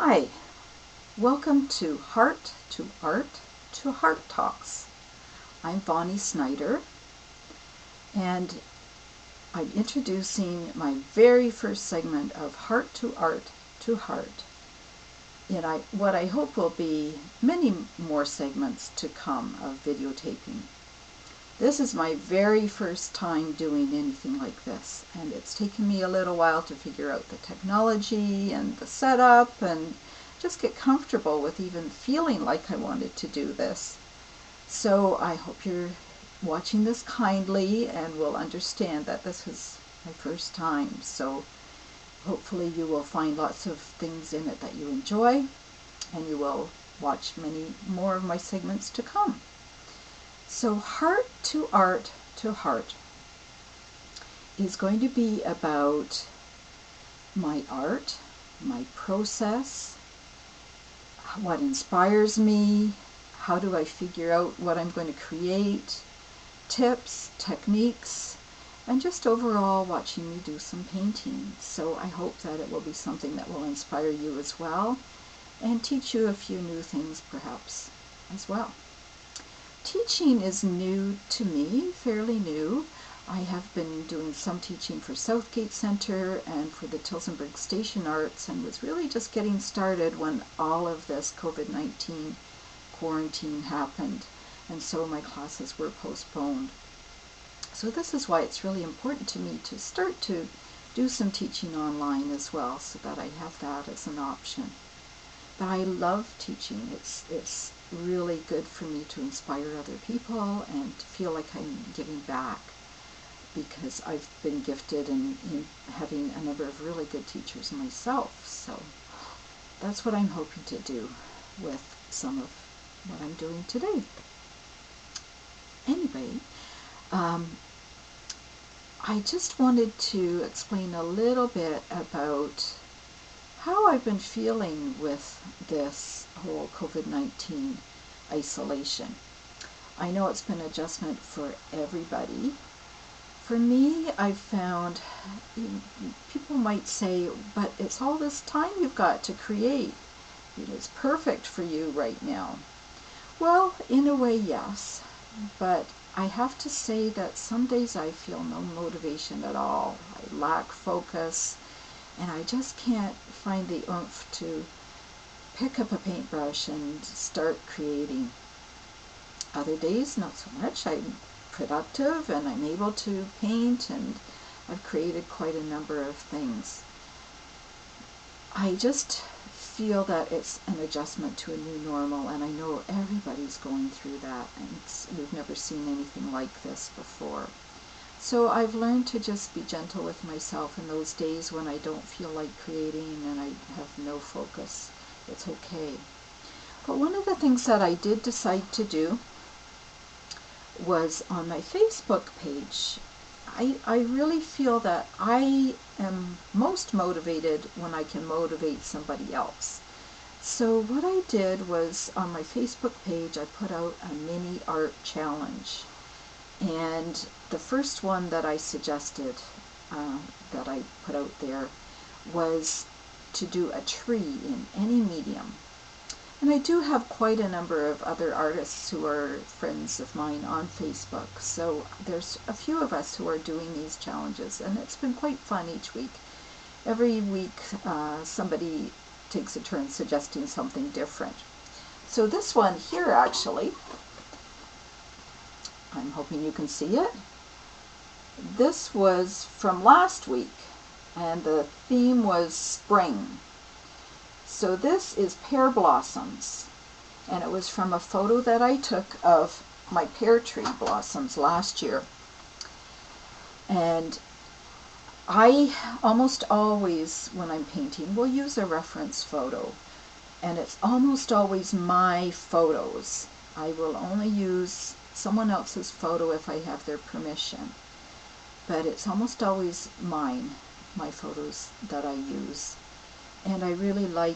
Hi, welcome to Heart to Art to Heart Talks. I'm Bonnie Snyder, and I'm introducing my very first segment of Heart to Art to Heart. And what I hope will be many more segments to come of videotaping. This is my very first time doing anything like this, and it's taken me a little while to figure out the technology and the setup and just get comfortable with even feeling like I wanted to do this. So I hope you're watching this kindly and will understand that this is my first time. So hopefully you will find lots of things in it that you enjoy, and you will watch many more of my segments to come. So Heart to Art to Heart is going to be about my art, my process, what inspires me, how do I figure out what I'm going to create, tips, techniques, and just overall watching me do some painting. So I hope that it will be something that will inspire you as well and teach you a few new things perhaps as well. Teaching is new to me, fairly new. I have been doing some teaching for Southgate Center and for the Tilsonburg Station Arts, and was really just getting started when all of this COVID-19 quarantine happened, and so my classes were postponed. So this is why it's really important to me to start to do some teaching online as well, so that I have that as an option. But I love teaching. It's really good for me to inspire other people and to feel like I'm giving back, because I've been gifted in having a number of really good teachers myself. So that's what I'm hoping to do with some of what I'm doing today. Anyway, I just wanted to explain a little bit about how I've been feeling with this whole COVID-19 isolation. I know it's been an adjustment for everybody. For me, I've found, people might say, but it's all this time you've got to create. It's perfect for you right now. Well, in a way, yes, but I have to say that some days I feel no motivation at all. I lack focus, and I just can't find the oomph to pick up a paintbrush and start creating. Other days, not so much. I'm productive and I'm able to paint, and I've created quite a number of things. I just feel that it's an adjustment to a new normal, and I know everybody's going through that, and we've never seen anything like this before. So I've learned to just be gentle with myself in those days when I don't feel like creating and I have no focus. It's okay. But one of the things that I did decide to do was on my Facebook page. I really feel that I am most motivated when I can motivate somebody else. So what I did was, on my Facebook page, I put out a mini art challenge. And the first one that I suggested, that I put out there, was to do a tree in any medium. And I do have quite a number of other artists who are friends of mine on Facebook. So there's a few of us who are doing these challenges, and it's been quite fun each week. Every week somebody takes a turn suggesting something different. So this one here, actually, I'm hoping you can see it. This was from last week, and the theme was spring. So this is pear blossoms, and it was from a photo that I took of my pear tree blossoms last year. And I almost always, when I'm painting, will use a reference photo, and it's almost always my photos. I will only use someone else's photo if I have their permission, but it's almost always my photos that I use. And I really like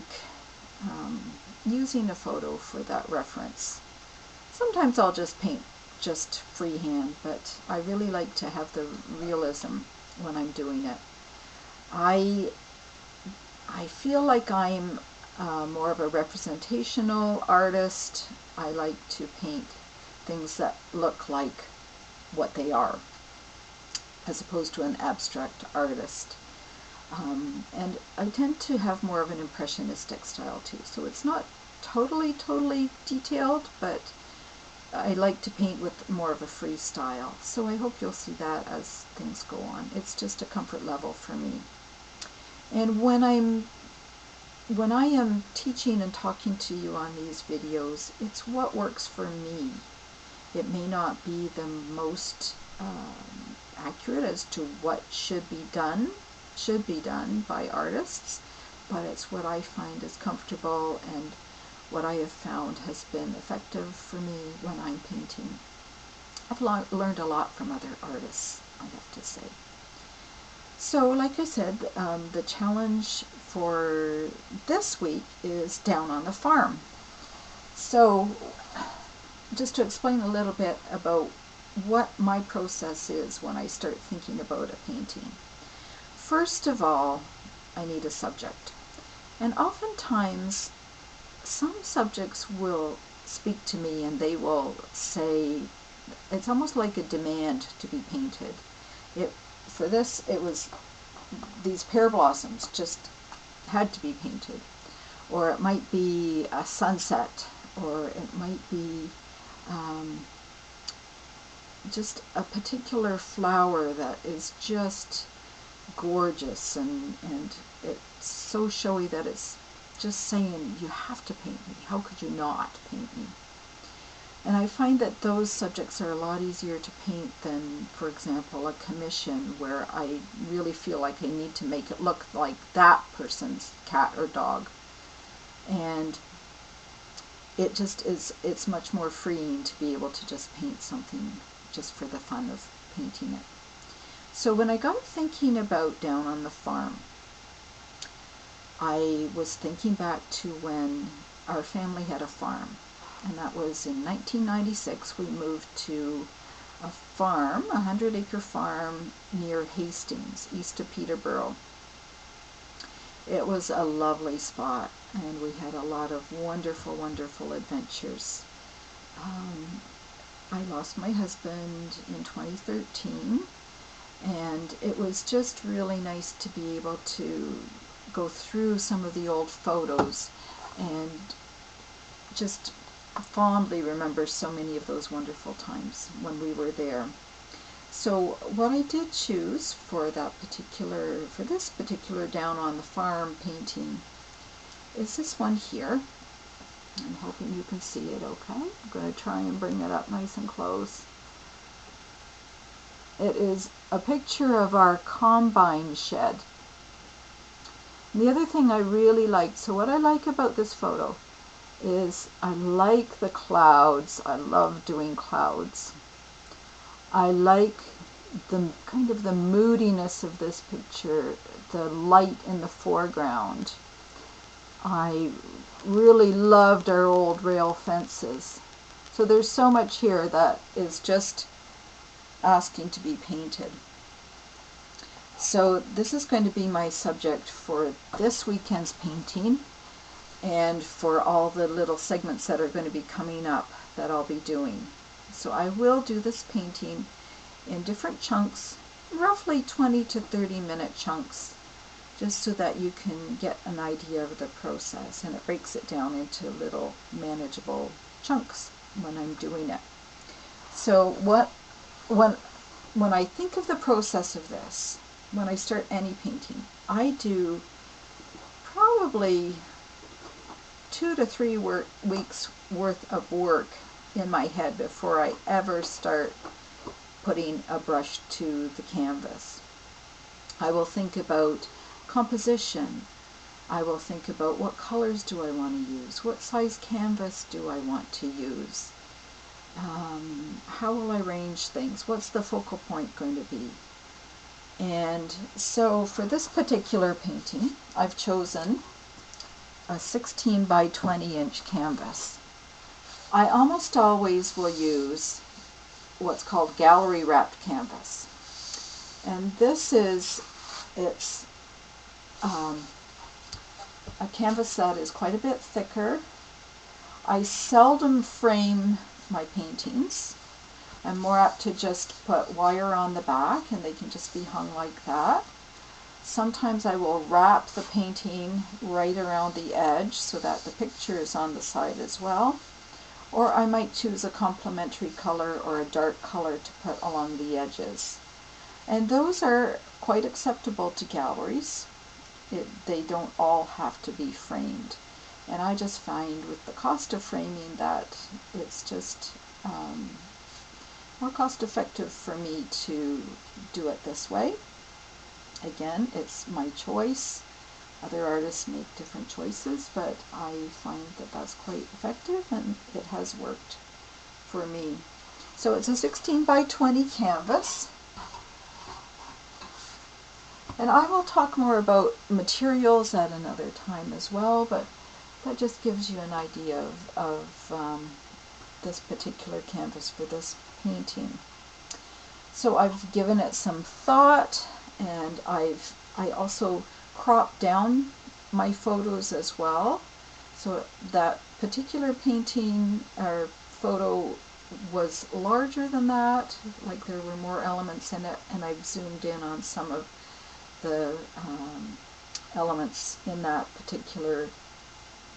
using a photo for that reference. Sometimes I'll just paint just freehand, but I really like to have the realism when I'm doing it. I feel like I'm more of a representational artist. I like to paint things that look like what they are, as opposed to an abstract artist. And I tend to have more of an impressionistic style too. So it's not totally detailed, but I like to paint with more of a free style. So I hope you'll see that as things go on. It's just a comfort level for me. And when I am teaching and talking to you on these videos, it's what works for me. It may not be the most accurate as to what should be done by artists, but it's what I find is comfortable and what I have found has been effective for me when I'm painting. I've learned a lot from other artists, I have to say. So, like I said, the challenge for this week is down on the farm. So, just to explain a little bit about what my process is when I start thinking about a painting. First of all, I need a subject. And oftentimes, some subjects will speak to me and they will say, it's almost like a demand to be painted. For this, it was these pear blossoms just had to be painted. Or it might be a sunset, or it might be just a particular flower that is just gorgeous, and it's so showy that it's just saying, you have to paint me. How could you not paint me? And I find that those subjects are a lot easier to paint than, for example, a commission where I really feel like I need to make it look like that person's cat or dog. And it just is, it's much more freeing to be able to just paint something just for the fun of painting it. So when I got thinking about Down on the Farm, I was thinking back to when our family had a farm, and that was in 1996. We moved to a farm, a 100-acre farm near Hastings, east of Peterborough. It was a lovely spot, and we had a lot of wonderful adventures. I lost my husband in 2013, and it was just really nice to be able to go through some of the old photos and just fondly remember so many of those wonderful times when we were there. So what I did choose for this particular Down on the Farm painting is this one here. I'm hoping you can see it okay. I'm going to try and bring it up nice and close. It is a picture of our combine shed. And the other thing I really liked, so what I like about this photo is I like the clouds. I love doing clouds. I like the kind of the moodiness of this picture, the light in the foreground. I really loved our old rail fences. So there's so much here that is just asking to be painted. So this is going to be my subject for this weekend's painting, and for all the little segments that are going to be coming up that I'll be doing. So I will do this painting in different chunks, roughly 20 to 30 minute chunks, just so that you can get an idea of the process, and it breaks it down into little manageable chunks when I'm doing it. So when I think of the process of this, when I start any painting, I do probably 2 to 3 weeks worth of work in my head before I ever start putting a brush to the canvas. I will think about composition. I will think about what colors do I want to use, what size canvas do I want to use, how will I arrange things, what's the focal point going to be. And so for this particular painting, I've chosen a 16 by 20 inch canvas. I almost always will use what's called gallery wrapped canvas. And this is, it's a canvas that is quite a bit thicker. I seldom frame my paintings. I'm more apt to just put wire on the back and they can just be hung like that. Sometimes I will wrap the painting right around the edge so that the picture is on the side as well. Or I might choose a complementary color or a dark color to put along the edges. And those are quite acceptable to galleries. They don't all have to be framed. And I just find with the cost of framing that it's just more cost effective for me to do it this way. Again, it's my choice. Other artists make different choices, but I find that that's quite effective and it has worked for me. So it's a 16 by 20 canvas. And I will talk more about materials at another time as well, but that just gives you an idea of this particular canvas for this painting. So I've given it some thought, and I also cropped down my photos as well. So that particular painting or photo was larger than that, like there were more elements in it, and I've zoomed in on some of the elements in that particular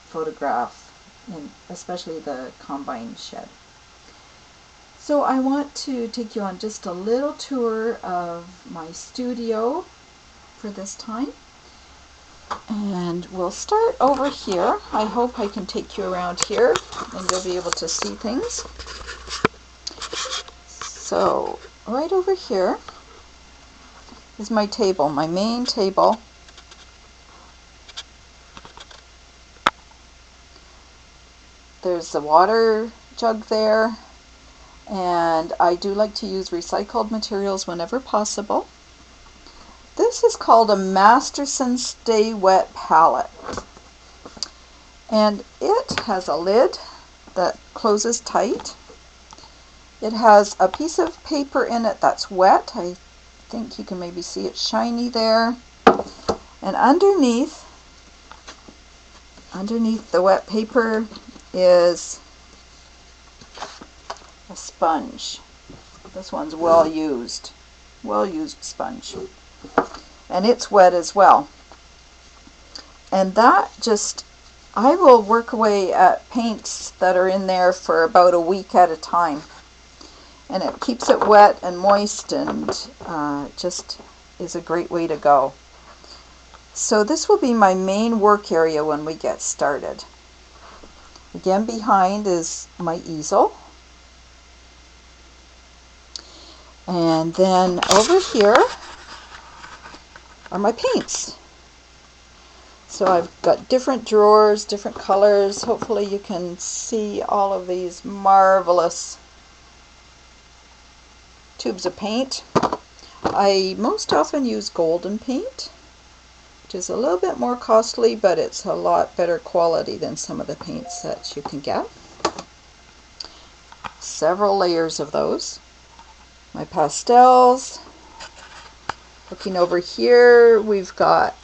photograph, and especially the combine shed. So I want to take you on just a little tour of my studio for this time. And we'll start over here. I hope I can take you around here and you'll be able to see things. So right over here is my table, my main table. There's the water jug there. And I do like to use recycled materials whenever possible. This is called a Masterson Stay Wet palette. And it has a lid that closes tight. It has a piece of paper in it that's wet. I think you can maybe see it shiny there. And underneath the wet paper is a sponge. This one's well used sponge, and it's wet as well. And that just, I will work away at paints that are in there for about a week at a time, and it keeps it wet and moist, and just is a great way to go. So this will be my main work area when we get started. Again, behind is my easel. And then over here are my paints. So I've got different drawers, different colors. Hopefully you can see all of these marvelous tubes of paint. I most often use golden paint, which is a little bit more costly, but it's a lot better quality than some of the paints that you can get. Several layers of those. My pastels. Looking over here, we've got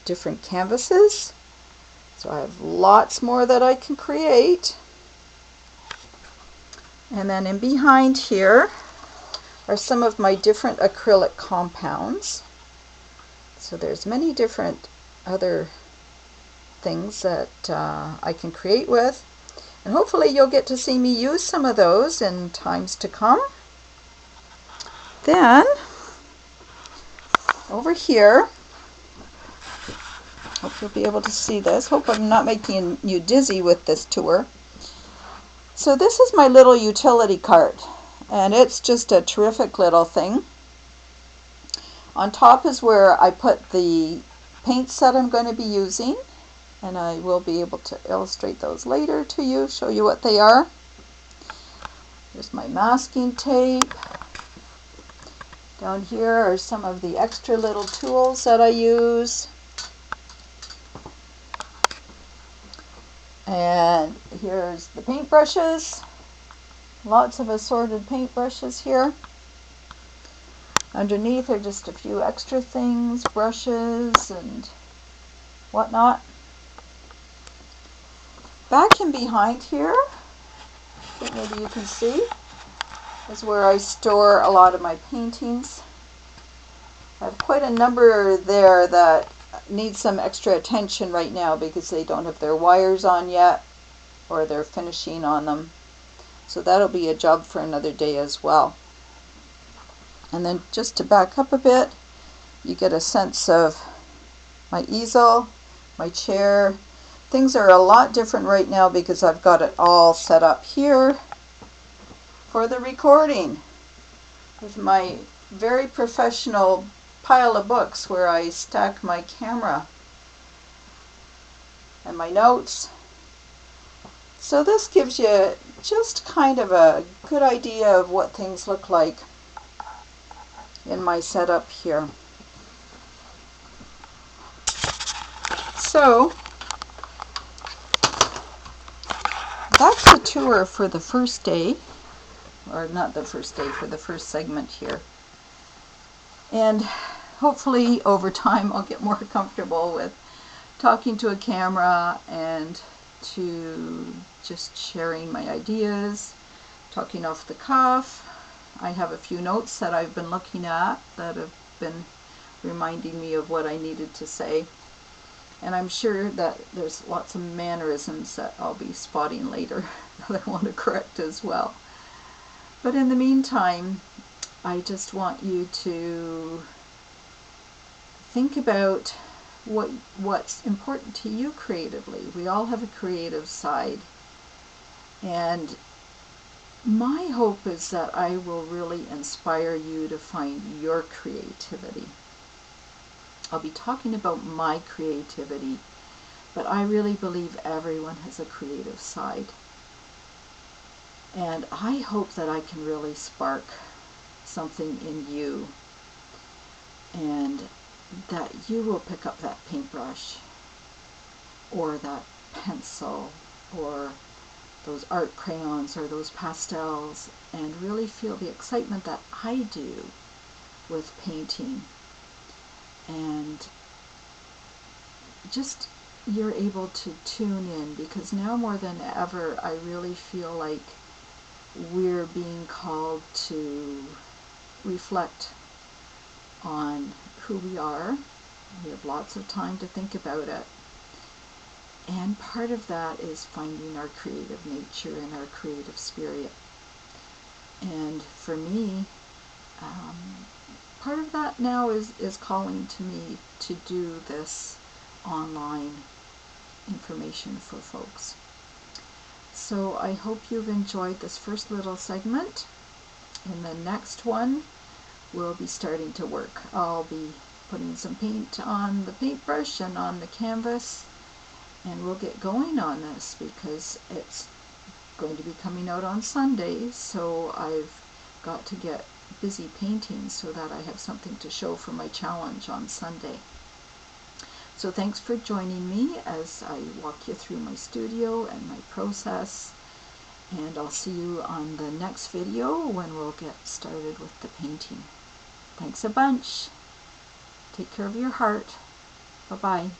different canvases. So I have lots more that I can create. And then in behind here are some of my different acrylic compounds. So there's many different other things that I can create with. And hopefully you'll get to see me use some of those in times to come. Then, over here, hope you'll be able to see this. Hope I'm not making you dizzy with this tour. So this is my little utility cart, and it's just a terrific little thing. On top is where I put the paints that I'm going to be using, and I will be able to illustrate those later to you, show you what they are. There's my masking tape. Down here are some of the extra little tools that I use. And here's the paintbrushes. Lots of assorted paintbrushes here. Underneath are just a few extra things, brushes and whatnot. Back in behind here, I think maybe you can see, is where I store a lot of my paintings. I have quite a number there that need some extra attention right now because they don't have their wires on yet or they're finishing on them. So that'll be a job for another day as well. And then just to back up a bit, you get a sense of my easel, my chair. Things are a lot different right now because I've got it all set up here for the recording with my very professional pile of books where I stack my camera and my notes. So this gives you just kind of a good idea of what things look like in my setup here. So that's the tour for the first day, or not the first day, for the first segment here. And hopefully over time I'll get more comfortable with talking to a camera and to just sharing my ideas, talking off the cuff. I have a few notes that I've been looking at that have been reminding me of what I needed to say. And I'm sure that there's lots of mannerisms that I'll be spotting later that I want to correct as well. But in the meantime, I just want you to think about what's important to you creatively. We all have a creative side. And my hope is that I will really inspire you to find your creativity. I'll be talking about my creativity, but I really believe everyone has a creative side. And I hope that I can really spark something in you and that you will pick up that paintbrush or that pencil or those art crayons or those pastels and really feel the excitement that I do with painting. And just you're able to tune in, because now more than ever I really feel like we're being called to reflect on who we are. We have lots of time to think about it. And part of that is finding our creative nature and our creative spirit. And for me, part of that now is calling to me to do this online information for folks. So I hope you've enjoyed this first little segment. In the next one, we'll be starting to work. I'll be putting some paint on the paintbrush and on the canvas, and we'll get going on this because it's going to be coming out on Sunday, so I've got to get busy painting so that I have something to show for my challenge on Sunday. So thanks for joining me as I walk you through my studio and my process, and I'll see you on the next video when we'll get started with the painting. Thanks a bunch. Take care of your heart. Bye-bye.